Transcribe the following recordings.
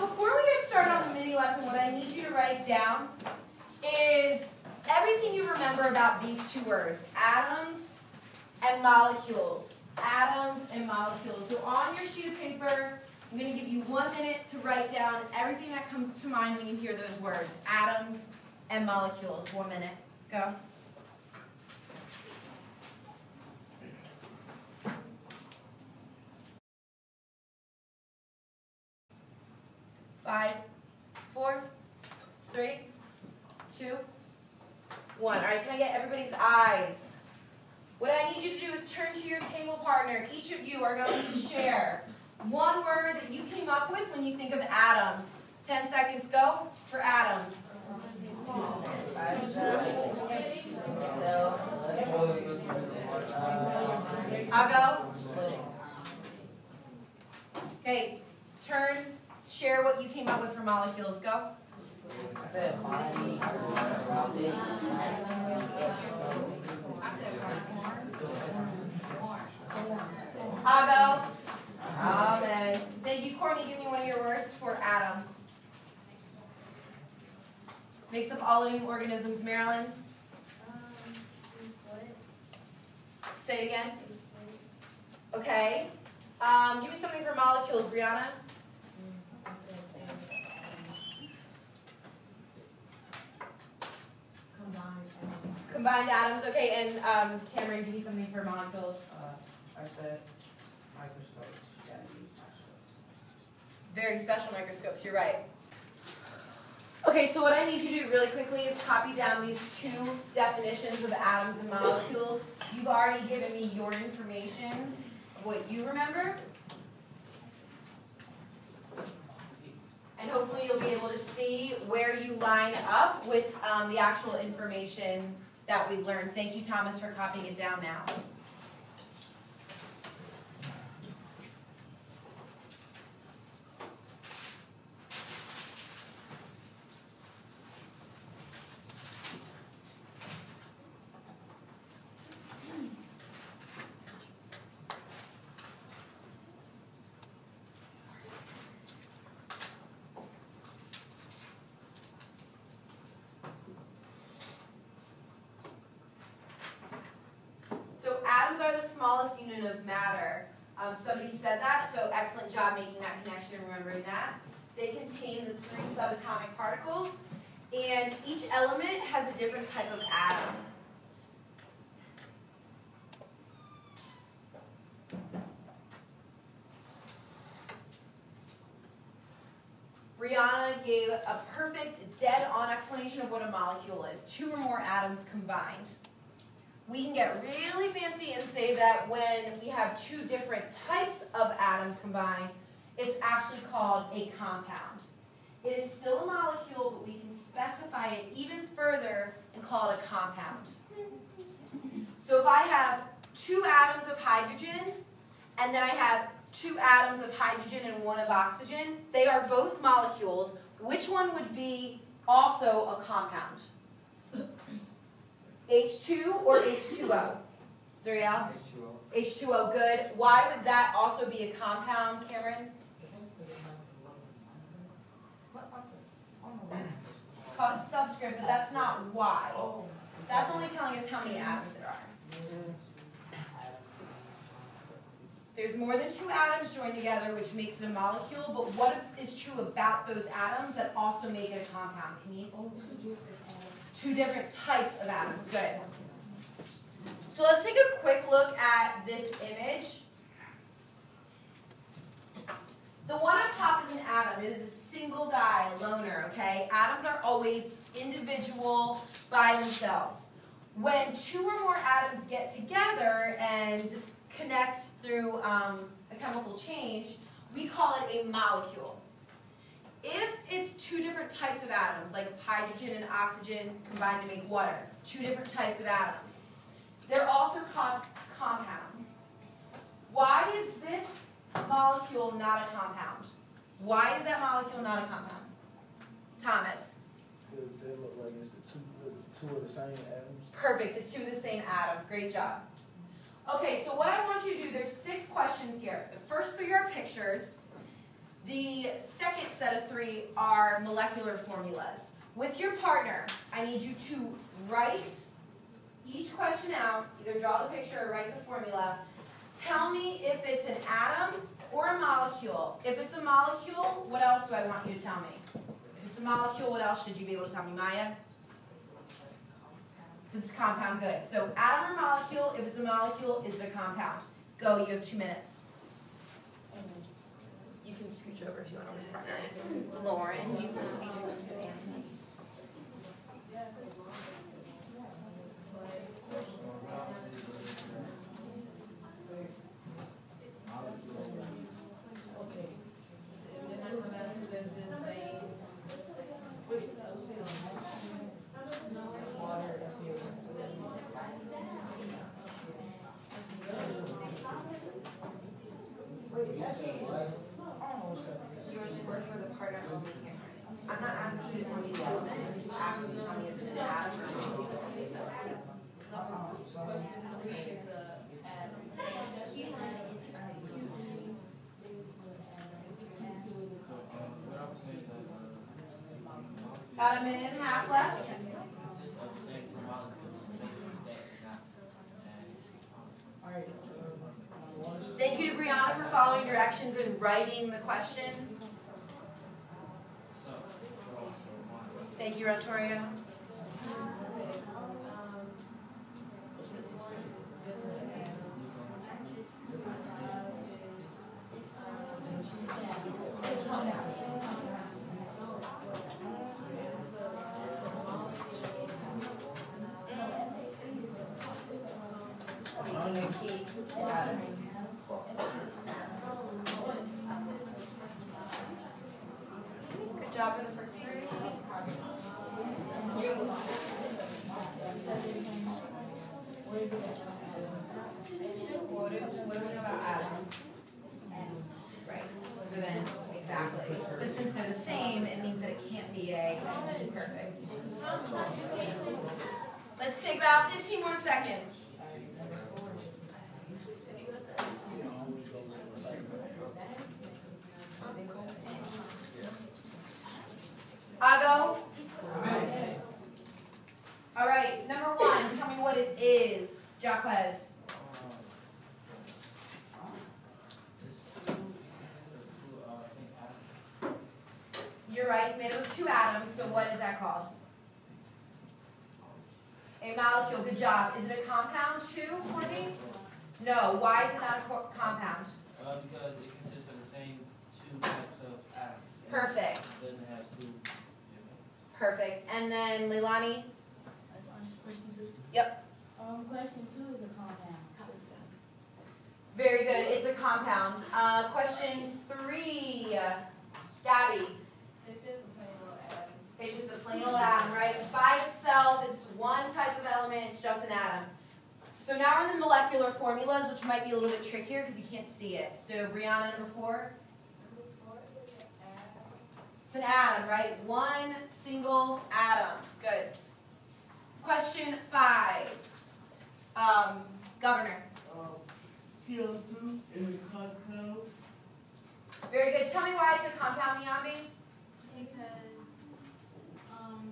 before we get started on the mini lesson, what I need you to write down is everything you remember about these two words, atoms and molecules. Atoms and molecules. So on your sheet of paper, I'm going to give you 1 minute to write down everything that comes to mind when you hear those words, atoms and molecules. 1 minute. Go. Five, 4, 3, 2, 1. All right, can I get everybody's eyes? What I need you to do is turn to your table partner. Each of you are going to share one word that you came up with when you think of atoms. 10 seconds, go for atoms. I'll go. Okay, turn, share what you came up with for molecules. Go. I'll go. Amen. Thank you, Courtney. Give me one of your words for atom. Makes up all living organisms. Marilyn? Say it again. Okay. Give me something for molecules, Brianna. Combined atoms. Okay, and Cameron, give me something for molecules. I said microscopes. Yeah, Very special microscopes, you're right. Okay, so what I need you to do really quickly is copy down these two definitions of atoms and molecules. You've already given me your information of what you remember. And hopefully you'll be able to see where you line up with the actual information that we learned. Thank you, Thomas, for copying it down now. Smallest unit of matter. Somebody said that, so excellent job making that connection and remembering that. They contain the 3 subatomic particles, and each element has a different type of atom. Brianna gave a perfect, dead-on explanation of what a molecule is. 2 or more atoms combined. We can get really fancy and say that when we have 2 different types of atoms combined, it's actually called a compound. It is still a molecule, but we can specify it even further and call it a compound. So if I have 2 atoms of hydrogen, and then I have 2 atoms of hydrogen and 1 of oxygen, they are both molecules. Which one would be also a compound? H2 or H2O? Zuriel? H2O. H2O, good. Why would that also be a compound, Cameron? It's called a subscript, but that's not why. That's only telling us how many atoms there are. There's more than 2 atoms joined together, which makes it a molecule, but what is true about those atoms that also make it a compound? Can you see? 2 different types of atoms. Good. So let's take a quick look at this image. The one up top is an atom. It is a single guy, a loner, okay? Atoms are always individual by themselves. When 2 or more atoms get together and connect through a chemical change, we call it a molecule. If it's 2 different types of atoms, like hydrogen and oxygen combined to make water, 2 different types of atoms, they're also called compounds. Why is this molecule not a compound? Why is that molecule not a compound? Thomas? They look like it's the two of the same atoms. Perfect. It's 2 of the same atom. Great job. Okay, so what I want you to do, there's 6 questions here. The first 3 are pictures. The second set of 3 are molecular formulas. With your partner, I need you to write each question out, either draw the picture or write the formula. Tell me if it's an atom or a molecule. If it's a molecule, what else do I want you to tell me? If it's a molecule, what else should you be able to tell me, Maya? If it's a compound, good. So atom or molecule, if it's a molecule, is it a compound? Go, you have 2 minutes. You can scooch over if you want to with partner. Lauren, you can Anthony. I'm not asking you to tell me the element, I'm just asking you to tell me is it an atom or a molecule. About a minute and a half left. Thank you to Brianna for following directions and writing the question. Thank you, Rantoria. Eating a cake. Good job for the first 3. What do we know about atoms? Right. So then, exactly. But since they're the same, it means that it can't be a perfect. Let's take about 15 more seconds. Ago? All right, number 1, tell me what it is. Jaquez. You're right, it's made up of 2 atoms, so what is that called? A molecule, good job. Is it a compound too, Courtney? No, why is it not a compound? Because it consists of the same 2 types of atoms. Perfect. It doesn't have 2 different. Perfect. And then Leilani? Yep. Question 2 is a compound. Very good. It's a compound. Question 3, Gabby. It's just a plain old atom. It's just a plain old atom, right? By itself, it's one type of element. It's just an atom. So now we're in the molecular formulas, which might be a little bit trickier because you can't see it. So Brianna, number 4. It's an atom, right? One single atom. Good. Question 5. Governor. CO2 is a compound. Very good. Tell me why it's a compound, Yambi. Because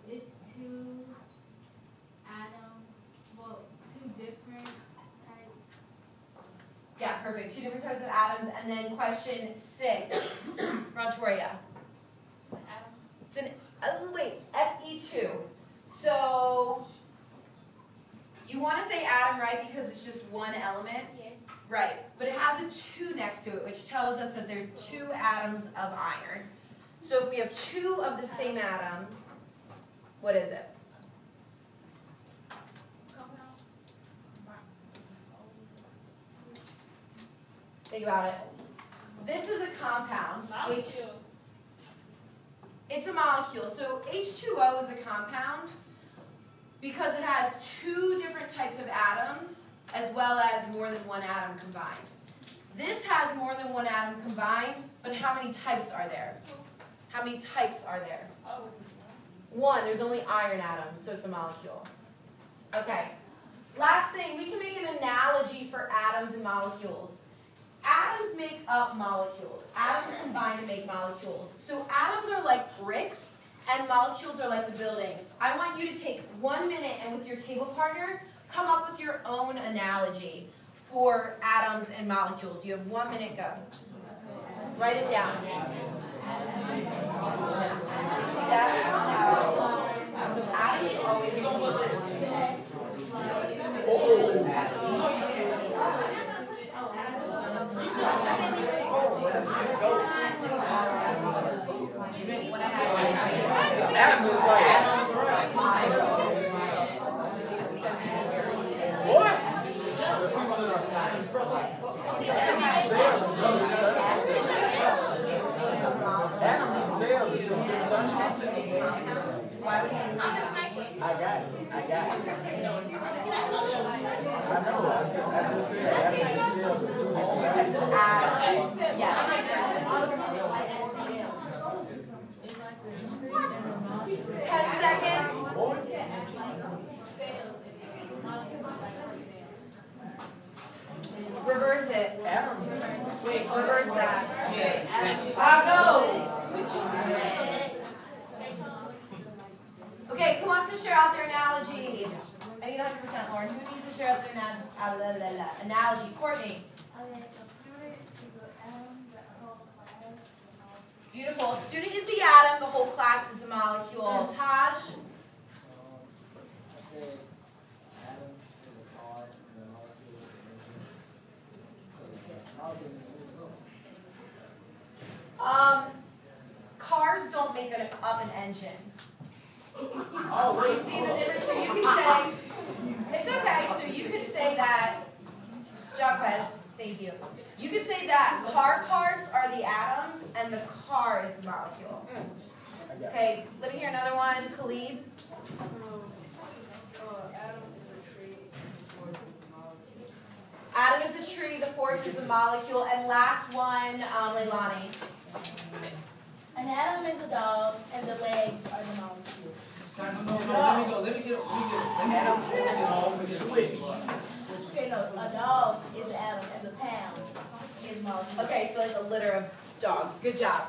it's 2 atoms, well, 2 different types. Yeah, perfect. 2 different types of atoms. And then question 6. Rontoria. Atom. It's an, Fe2. So, you want to say atom, right, because it's just one element? Yes. Right, but it has a 2 next to it, which tells us that there's 2 atoms of iron. So if we have 2 of the same atom, what is it? Think about it. This is a compound. It's a molecule. So H2O is a compound because it has 2 different types of atoms as well as more than 1 atom combined. This has more than 1 atom combined, but how many types are there? How many types are there? 1. There's only iron atoms, so it's a molecule. Okay. Last thing, we can make an analogy for atoms and molecules. Atoms make up molecules. Atoms combine to make molecules. So atoms are like bricks, and molecules are like the buildings. I want you to take 1 minute and with your table partner, come up with your own analogy for atoms and molecules. You have 1 minute, go. Write it down. Do you see that? So atoms are always Adam is like, what? Sales is totally Adam sales is totally Why would he? I got it. I know. I just said Adam sales is totally Yes. 10 seconds. Reverse it. Wait, reverse that. I'll go. Okay, who wants to share out their analogy? I need 100%, Lauren. Who needs to share out their analogy? Courtney. Beautiful. Student is the atom, the whole class is the molecule. Taj? Cars don't make up an engine. Oh, you see the difference? So you can say, it's okay, so you could say that, Jacques, thank you. You could say that car parts are the atoms and the car is the molecule. Okay, let me hear another one. Khalid? Atom is a tree, the force is a molecule. And last one, Leilani. An atom is a dog, and the legs are the molecule. Let me get switch. Okay, no, a dog is an atom, and the pound is molecule. Okay, so like a litter of dogs. Good job.